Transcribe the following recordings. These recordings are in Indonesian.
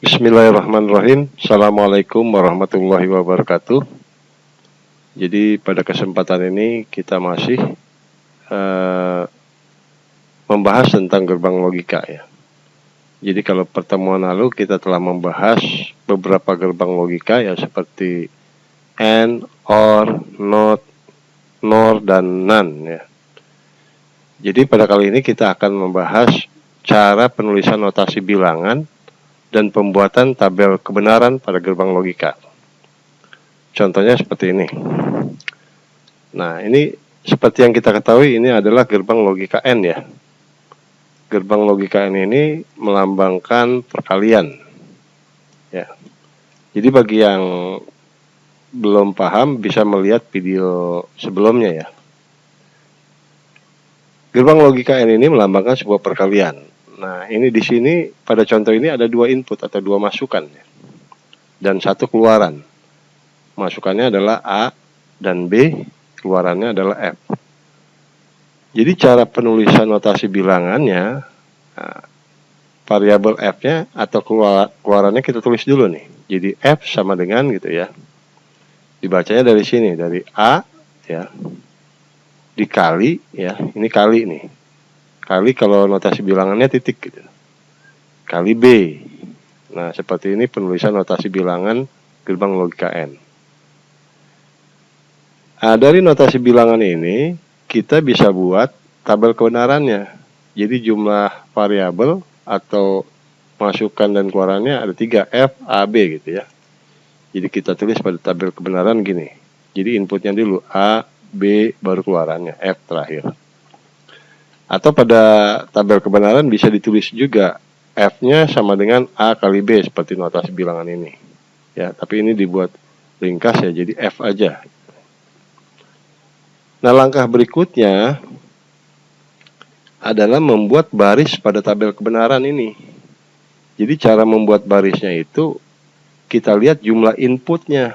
Bismillahirrahmanirrahim. Assalamualaikum warahmatullahi wabarakatuh. Jadi pada kesempatan ini kita masih membahas tentang gerbang logika ya. Jadi kalau pertemuan lalu kita telah membahas beberapa gerbang logika ya seperti AND, OR, NOT, NOR, dan NAND ya. Jadi pada kali ini kita akan membahas cara penulisan notasi bilangan dan pembuatan tabel kebenaran pada gerbang logika. Contohnya seperti ini. Nah, ini seperti yang kita ketahui ini adalah gerbang logika N ya. Gerbang logika N ini melambangkan perkalian. Ya. Jadi bagi yang belum paham bisa melihat video sebelumnya ya. Gerbang logika N ini melambangkan sebuah perkalian. Nah, ini di sini pada contoh ini ada dua input atau dua masukan ya. Dan satu keluaran. Masukannya adalah A dan B, keluarannya adalah F. Jadi cara penulisan notasi bilangannya, variabel F-nya atau keluarannya kita tulis dulu nih. Jadi F sama dengan gitu ya. Dibacanya dari sini, dari A ya. Dikali ya, ini kali nih. Kali kalau notasi bilangannya titik gitu. Kali B. Nah, seperti ini penulisan notasi bilangan gerbang logika N. Nah, dari notasi bilangan ini kita bisa buat tabel kebenarannya. Jadi jumlah variabel atau masukan dan keluarannya ada 3, F, A, B gitu ya. Jadi kita tulis pada tabel kebenaran gini. Jadi inputnya dulu A, B, baru keluarannya F terakhir. Atau pada tabel kebenaran bisa ditulis juga F-nya sama dengan A kali B seperti notasi bilangan ini. Ya, tapi ini dibuat ringkas ya, jadi F aja. Nah, langkah berikutnya adalah membuat baris pada tabel kebenaran ini. Jadi cara membuat barisnya itu kita lihat jumlah inputnya.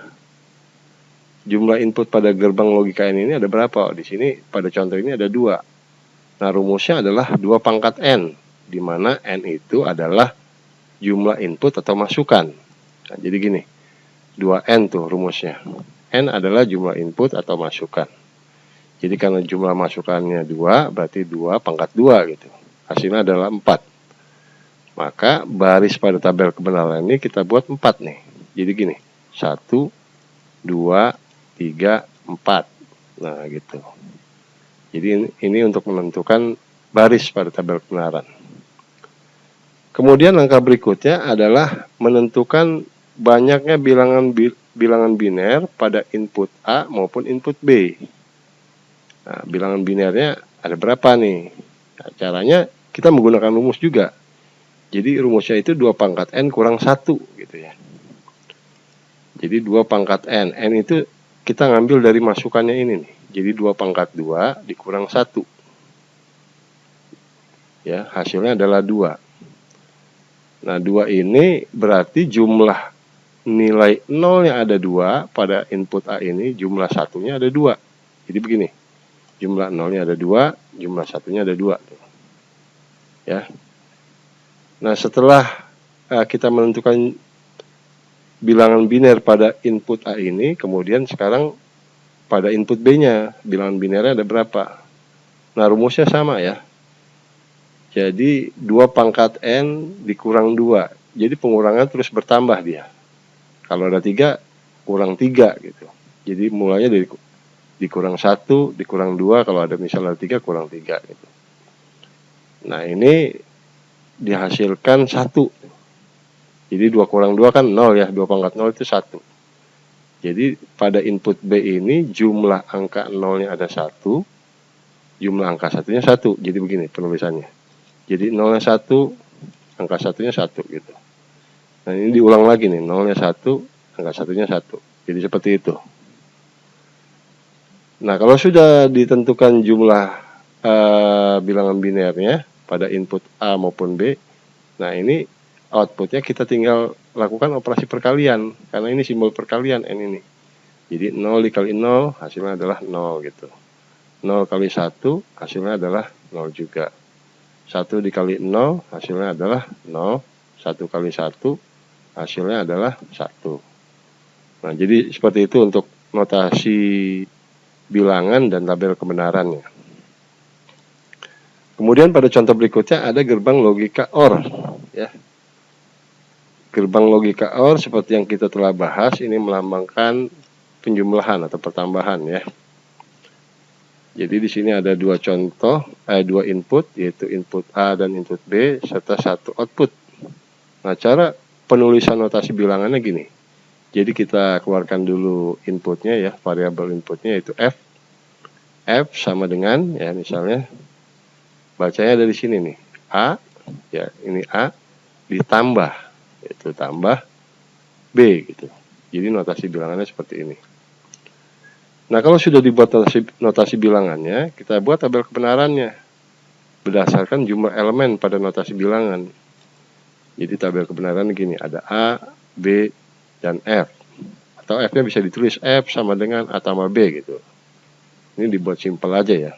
Jumlah input pada gerbang logika ini ada berapa? Di sini pada contoh ini ada 2. Nah, rumusnya adalah 2 pangkat N, di mana N itu adalah jumlah input atau masukan. Nah, jadi gini, 2N tuh rumusnya. N adalah jumlah input atau masukan. Jadi karena jumlah masukannya 2, berarti 2 pangkat 2 gitu. Hasilnya adalah 4. Maka baris pada tabel kebenaran ini kita buat 4 nih. Jadi gini, 1, 2, 3, 4. Nah, gitu. Jadi ini untuk menentukan baris pada tabel kebenaran. Kemudian langkah berikutnya adalah menentukan banyaknya bilangan biner pada input A maupun input B. Nah, bilangan binernya ada berapa nih? Nah, caranya kita menggunakan rumus juga. Jadi rumusnya itu 2 pangkat N kurang 1 gitu ya. Jadi 2 pangkat N. N itu kita ngambil dari masukannya ini nih. Jadi 2 pangkat 2 dikurang 1. Ya, hasilnya adalah 2. Nah, 2 ini berarti jumlah nilai 0 yang ada 2 pada input A ini, jumlah satunya ada 2. Jadi begini, jumlah 0-nya ada 2, jumlah satunya ada 2. Ya. Nah, setelah kita menentukan bilangan biner pada input A ini, kemudian sekarang pada input B-nya, bilangan binernya ada berapa? Nah, rumusnya sama ya. Jadi 2 pangkat N dikurang 2. Jadi pengurangan terus bertambah dia. Kalau ada 3, kurang 3 gitu. Jadi mulanya dari dikurang 1, dikurang 2, kalau ada misalnya 3, kurang 3 gitu. Nah, ini dihasilkan 1. Jadi 2 kurang 2 kan 0 ya, 2 pangkat 0 itu 1. Jadi pada input B ini jumlah angka 0-nya ada 1, jumlah angka 1-nya 1. Jadi begini penulisannya. Jadi 0-nya 1, angka 1-nya 1 gitu. Nah, ini diulang lagi nih, 0-nya 1, angka 1-nya 1. Jadi seperti itu. Nah, kalau sudah ditentukan jumlah bilangan binernya pada input A maupun B, nah ini outputnya kita tinggal lakukan operasi perkalian, karena ini simbol perkalian N ini. Jadi 0 dikali 0 hasilnya adalah 0 gitu. 0 kali 1 hasilnya adalah 0 juga. 1 dikali 0 hasilnya adalah 0. 1 kali 1 hasilnya adalah 1. Nah, jadi seperti itu untuk notasi bilangan dan tabel kebenarannya. Kemudian pada contoh berikutnya ada gerbang logika OR, ya. Gerbang logika OR seperti yang kita telah bahas ini melambangkan penjumlahan atau pertambahan, ya. Jadi di sini ada dua contoh, dua input, yaitu input A dan input B serta satu output. Nah, cara penulisan notasi bilangannya gini. Jadi kita keluarkan dulu inputnya, ya, variabel inputnya yaitu F. F sama dengan, ya, misalnya bacanya dari sini nih, A, ya, ini A ditambah, yaitu tambah B gitu. Jadi notasi bilangannya seperti ini. Nah, kalau sudah dibuat notasi bilangannya, kita buat tabel kebenarannya berdasarkan jumlah elemen pada notasi bilangan. Jadi tabel kebenaran gini, ada A, B, dan F. Atau F-nya bisa ditulis F sama dengan A tambah B gitu. Ini dibuat simpel aja, ya.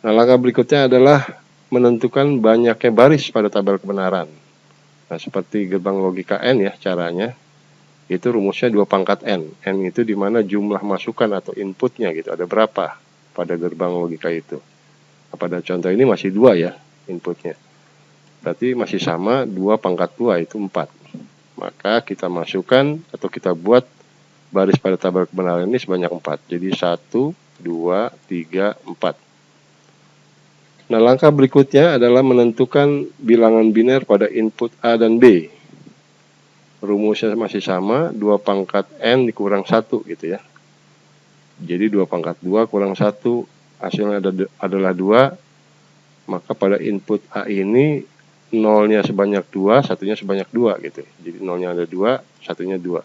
Nah, langkah berikutnya adalah menentukan banyaknya baris pada tabel kebenaran. Nah, seperti gerbang logika N, ya, caranya. Itu rumusnya 2 pangkat N. N itu dimana jumlah masukan atau inputnya gitu. Ada berapa pada gerbang logika itu. Nah, pada contoh ini masih 2, ya, inputnya. Berarti masih sama 2 pangkat 2 itu 4. Maka kita masukkan atau kita buat baris pada tabel kebenaran ini sebanyak 4. Jadi 1, 2, 3, 4. Nah, langkah berikutnya adalah menentukan bilangan biner pada input A dan B. Rumusnya masih sama, 2 pangkat N dikurang 1 gitu, ya. Jadi 2 pangkat 2 kurang 1, hasilnya adalah 2. Maka pada input A ini nolnya sebanyak 2, satunya sebanyak 2 gitu. Jadi nolnya ada 2, satunya 2.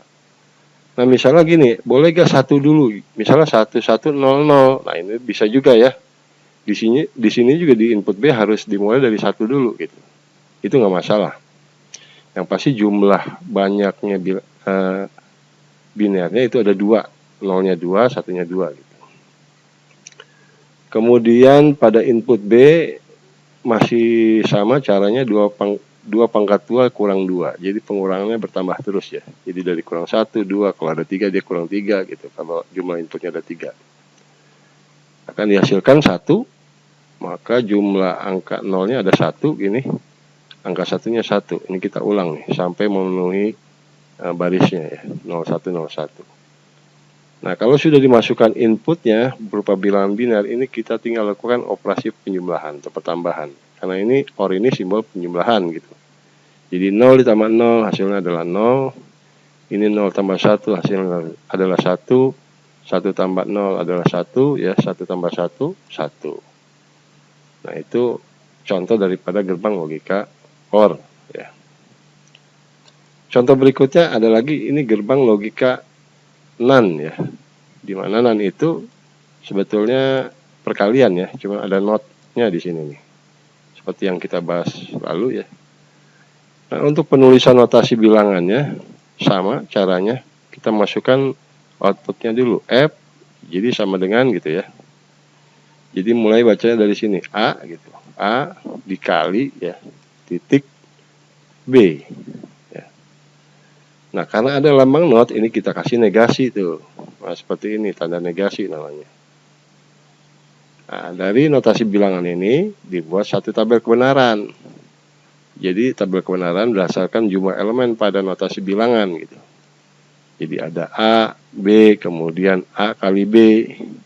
Nah, misalnya gini, boleh gak 1 dulu? Misalnya 1, 1, 0, 0. Nah, ini bisa juga, ya. Di sini juga di input B harus dimulai dari 1 dulu gitu. Itu nggak masalah. Yang pasti jumlah banyaknya binernya itu ada 2. Nolnya 2, satunya 2 gitu. Kemudian pada input B masih sama caranya 2 pangkat 2 kurang 2. Jadi pengurangannya bertambah terus, ya. Jadi dari kurang 1, 2, kalau ada 3 dia kurang 3 gitu. Kalau jumlah inputnya ada 3. Akan dihasilkan 1, maka jumlah angka nolnya ada 1 gini. Angka satunya 1. Ini kita ulang nih sampai memenuhi barisnya, ya, 01, 01. Nah, kalau sudah dimasukkan inputnya berupa bilangan biner, ini kita tinggal lakukan operasi penjumlahan atau pertambahan. Karena ini OR ini simbol penjumlahan gitu. Jadi 0 ditambah 0 hasilnya adalah 0. Ini 0 tambah 1 hasilnya adalah 1. 1 tambah 0 adalah 1, ya. 1 tambah 1, 1. Nah, itu contoh daripada gerbang logika OR, ya. Contoh berikutnya ada lagi, ini gerbang logika NaN, ya. Di mana NaN itu sebetulnya perkalian, ya, cuma ada notnya di sini nih. Seperti yang kita bahas lalu, ya. Nah, untuk penulisan notasi bilangannya sama caranya. Kita masukkan outputnya dulu F, jadi sama dengan gitu, ya. Jadi mulai bacanya dari sini A gitu. A dikali, ya, titik B, ya. Nah, karena ada lambang not, ini kita kasih negasi tuh. Nah, seperti ini, tanda negasi namanya. Nah, dari notasi bilangan ini dibuat satu tabel kebenaran. Jadi tabel kebenaran berdasarkan jumlah elemen pada notasi bilangan gitu. Jadi ada A, B, kemudian A kali B,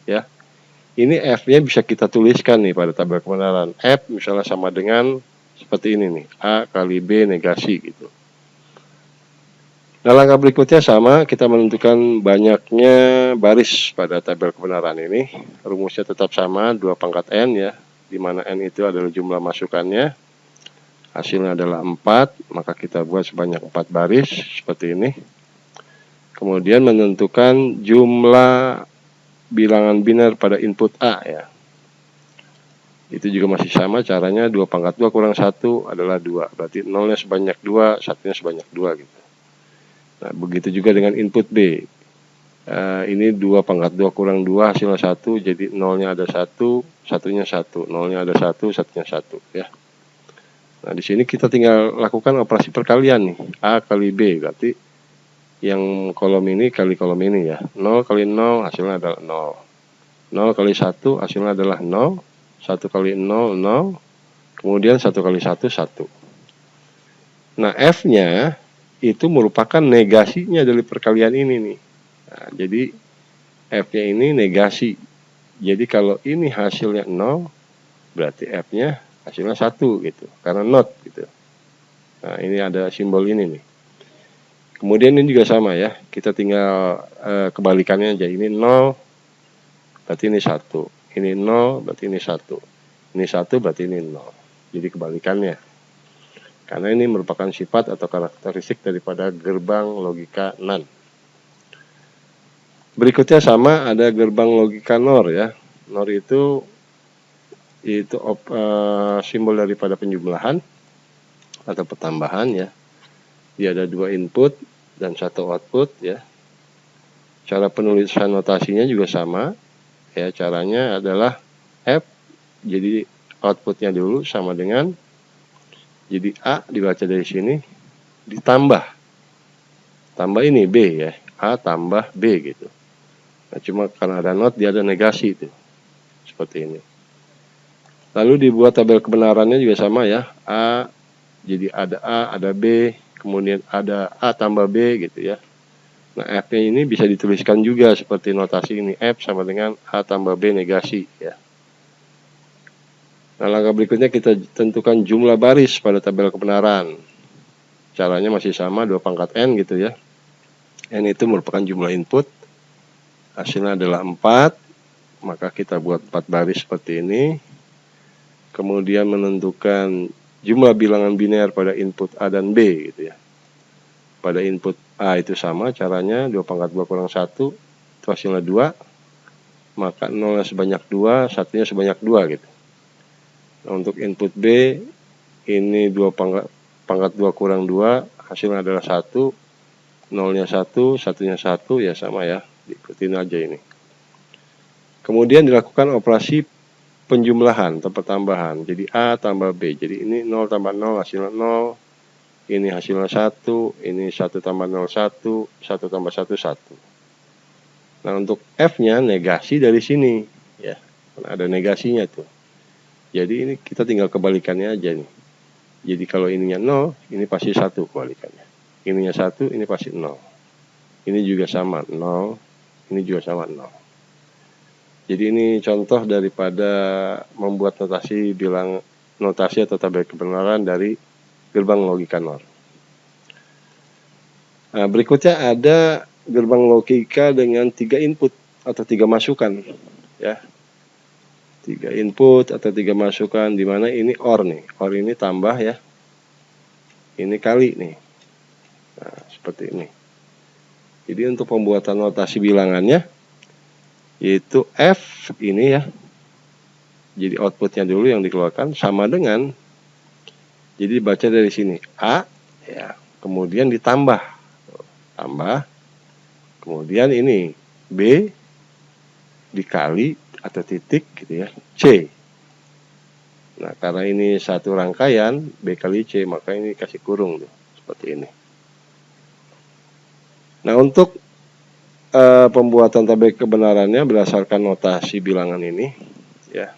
ya. Ini F-nya bisa kita tuliskan nih pada tabel kebenaran. F misalnya sama dengan seperti ini nih, A kali B negasi gitu. Nah, langkah berikutnya sama, kita menentukan banyaknya baris pada tabel kebenaran ini. Rumusnya tetap sama, 2 pangkat N, ya, di mana N itu adalah jumlah masukannya. Hasilnya adalah 4, maka kita buat sebanyak 4 baris, seperti ini. Kemudian menentukan jumlah bilangan biner pada input A, ya. Itu juga masih sama caranya, 2 pangkat 2 kurang 1 adalah 2. Berarti nolnya sebanyak 2, satunya sebanyak 2 gitu. Nah, begitu juga dengan input B. Ini 2 pangkat 2 kurang 2 hasilnya 1, jadi nolnya ada 1, satunya 1. Nolnya ada 1, satunya 1, ya. Nah, di sini kita tinggal lakukan operasi perkalian nih. A kali B, berarti yang kolom ini kali kolom ini ya. 0 kali 0 hasilnya adalah 0. 0 kali 1 hasilnya adalah 0. 1 kali 0, 0. Kemudian 1 kali 1, 1. Nah, F-nya itu merupakan negasinya dari perkalian ini nih. Nah, jadi F-nya ini negasi. Jadi kalau ini hasilnya 0, berarti F-nya hasilnya 1 gitu. Karena not gitu. Nah, ini ada simbol ini nih. Kemudian ini juga sama ya. Kita tinggal kebalikannya aja. Ini 0, berarti ini 1. Ini 0, berarti ini 1. Ini 1, berarti ini 0. Jadi kebalikannya. Karena ini merupakan sifat atau karakteristik daripada gerbang logika NAND. Berikutnya sama, ada gerbang logika NOR ya. NOR itu simbol daripada penjumlahan atau pertambahan ya. Dia ada 2 input dan 1 output ya. Cara penulisan notasinya juga sama ya. Caranya adalah F, jadi outputnya dulu sama dengan, jadi A dibaca dari sini ditambah ini B ya, A tambah B gitu. Nah, cuma karena ada not dia ada negasi itu seperti ini. Lalu dibuat tabel kebenarannya juga sama ya. A, jadi ada A, ada B, kemudian ada A tambah B gitu ya. Nah, F-nya ini bisa dituliskan juga seperti notasi ini. F sama dengan A tambah B negasi ya. Nah, langkah berikutnya kita tentukan jumlah baris pada tabel kebenaran. Caranya masih sama, 2 pangkat N gitu ya. N itu merupakan jumlah input. Hasilnya adalah 4. Maka kita buat 4 baris seperti ini. Kemudian menentukan jumlah bilangan biner pada input A dan B gitu ya. Pada input A itu sama caranya, 2 pangkat 2 kurang 1, itu hasilnya 2. Maka 0-nya sebanyak 2, 1-nya sebanyak 2 gitu. Nah, untuk input B, ini 2 pangkat 2 kurang 2, hasilnya adalah 1. 0-nya 1, 1-nya 1, ya sama ya, diikutin aja ini. Kemudian dilakukan operasi penjumlahan atau pertambahan. Jadi A tambah B. Jadi ini 0 tambah 0 hasilnya 0. Ini hasilnya 1. Ini 1 tambah 0, 1. 1 tambah 1, 1. Nah, untuk F-nya negasi dari sini. Ya, ada negasinya tuh. Jadi ini kita tinggal kebalikannya aja nih. Jadi kalau ininya 0, ini pasti 1 kebalikannya. Ininya 1, ini pasti 0. Ini juga sama, 0. Ini juga sama, 0. Jadi ini contoh daripada membuat notasi atau tabel kebenaran dari gerbang logika NOR. Nah, berikutnya ada gerbang logika dengan 3 input atau 3 masukan ya. 3 input atau 3 masukan, di mana ini OR nih. OR ini tambah ya. Ini kali nih. Nah, seperti ini. Jadi untuk pembuatan notasi bilangannya yaitu F ini ya. Jadi outputnya dulu yang dikeluarkan sama dengan, jadi baca dari sini A ya, kemudian ditambah, kemudian ini B dikali atau titik gitu ya, C. Nah, karena ini satu rangkaian B kali C, maka ini kasih kurung tuh, seperti ini. Nah, untuk pembuatan tabel kebenarannya berdasarkan notasi bilangan ini ya.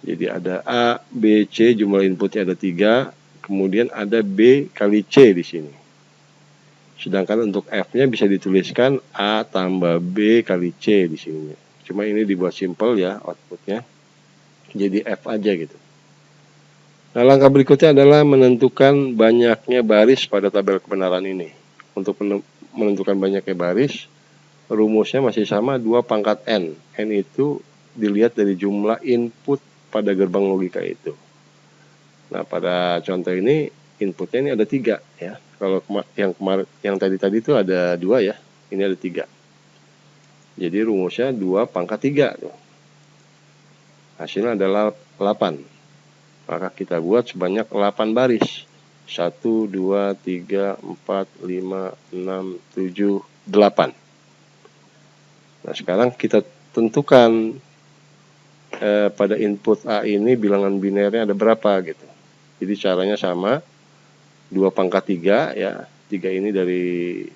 Jadi ada A, B, C, jumlah inputnya ada 3, kemudian ada B kali C di sini. Sedangkan untuk F-nya bisa dituliskan A tambah B kali C di sini. Cuma ini dibuat simpel ya outputnya. Jadi F aja gitu. Nah, langkah berikutnya adalah menentukan banyaknya baris pada tabel kebenaran ini. Untuk menentukan banyaknya baris, rumusnya masih sama, 2 pangkat N. N itu dilihat dari jumlah input pada gerbang logika itu. Nah, pada contoh ini inputnya ini ada 3 ya. Kalau yang tadi itu ada 2 ya. Ini ada 3. Jadi rumusnya 2 pangkat 3 tuh. Hasilnya adalah 8. Maka kita buat sebanyak 8 baris. 1, 2, 3, 4, 5, 6, 7, 8. Nah, sekarang kita tentukan pada input A ini bilangan binernya ada berapa gitu. Jadi caranya sama, 2 pangkat 3 ya, 3 ini dari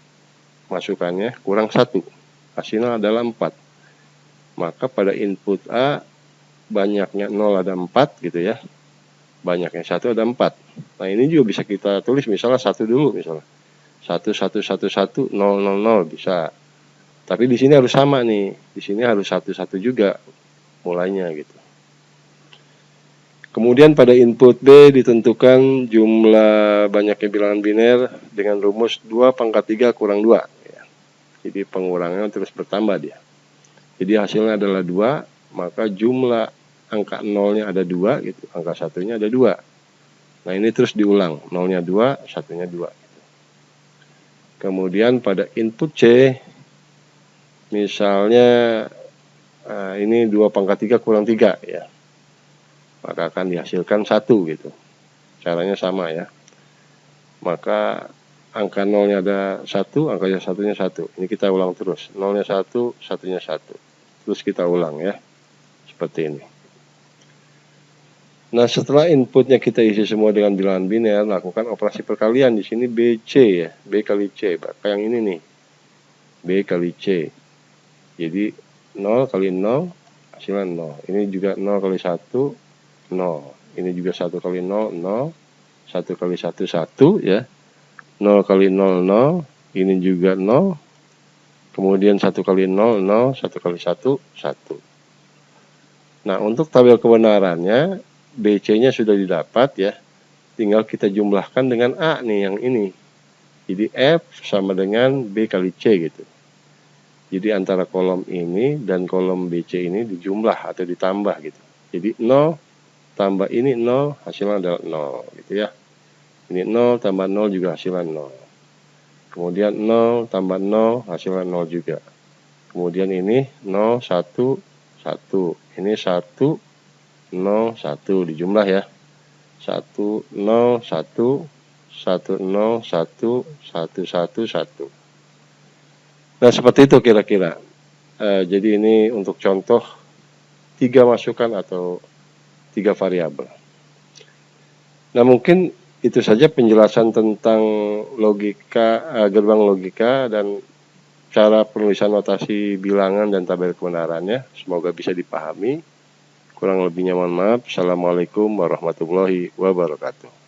masukannya kurang 1, hasilnya adalah 4. Maka pada input A banyaknya 0 ada 4 gitu ya, banyaknya 1 ada 4. Nah ini juga bisa kita tulis misalnya 1 dulu, misalnya 1 1 1 1 0 0 0 bisa. Tapi di sini harus sama nih, di sini harus 1 1 juga mulainya gitu. Kemudian pada input B ditentukan jumlah banyaknya bilangan biner dengan rumus 2 pangkat 3 kurang 2. Ya. Jadi pengurangannya terus bertambah dia. Jadi hasilnya adalah 2, maka jumlah angka 0-nya ada 2, gitu. Angka 1-nya ada 2. Nah ini terus diulang, 0-nya 2, 1-nya 2. Gitu. Kemudian pada input C, misalnya ini 2 pangkat 3 kurang 3 ya. Maka akan dihasilkan 1 gitu. Caranya sama ya. Maka angka 0-nya ada 1, angka 1-nya 1. Ini kita ulang terus. 0-nya 1, 1-nya 1. Terus kita ulang ya. Seperti ini. Nah, setelah inputnya kita isi semua dengan bilangan biner, lakukan operasi perkalian. Di sini BC ya. B kali C. Kayak yang ini nih. B kali C. Jadi 0 kali 0 hasilnya 0. Ini juga 0 kali 1 0. Ini juga 1 kali 0 0. 1 kali 1 1 ya. 0 kali 0 0. Ini juga 0. Kemudian 1 kali 0 0. 1 kali 1 1. Nah, untuk tabel kebenarannya BC-nya sudah didapat ya. Tinggal kita jumlahkan dengan A nih yang ini. Jadi F sama dengan B kali C gitu. Jadi antara kolom ini dan kolom BC ini dijumlah atau ditambah gitu. Jadi 0 tambah ini 0, hasilnya adalah 0 gitu ya. Ini 0 tambah 0 juga hasilnya 0. Kemudian 0 tambah 0 hasilnya 0 juga. Kemudian ini 0 1 1. Ini 1 0 1 dijumlah ya. 1 0 1 1 0 1 1 1 1. Nah, seperti itu kira-kira. Jadi ini untuk contoh 3 masukan atau 3 variabel. Nah, mungkin itu saja penjelasan tentang logika, gerbang logika dan cara penulisan notasi bilangan dan tabel kebenarannya. Semoga bisa dipahami. Kurang lebihnya mohon maaf. Assalamualaikum warahmatullahi wabarakatuh.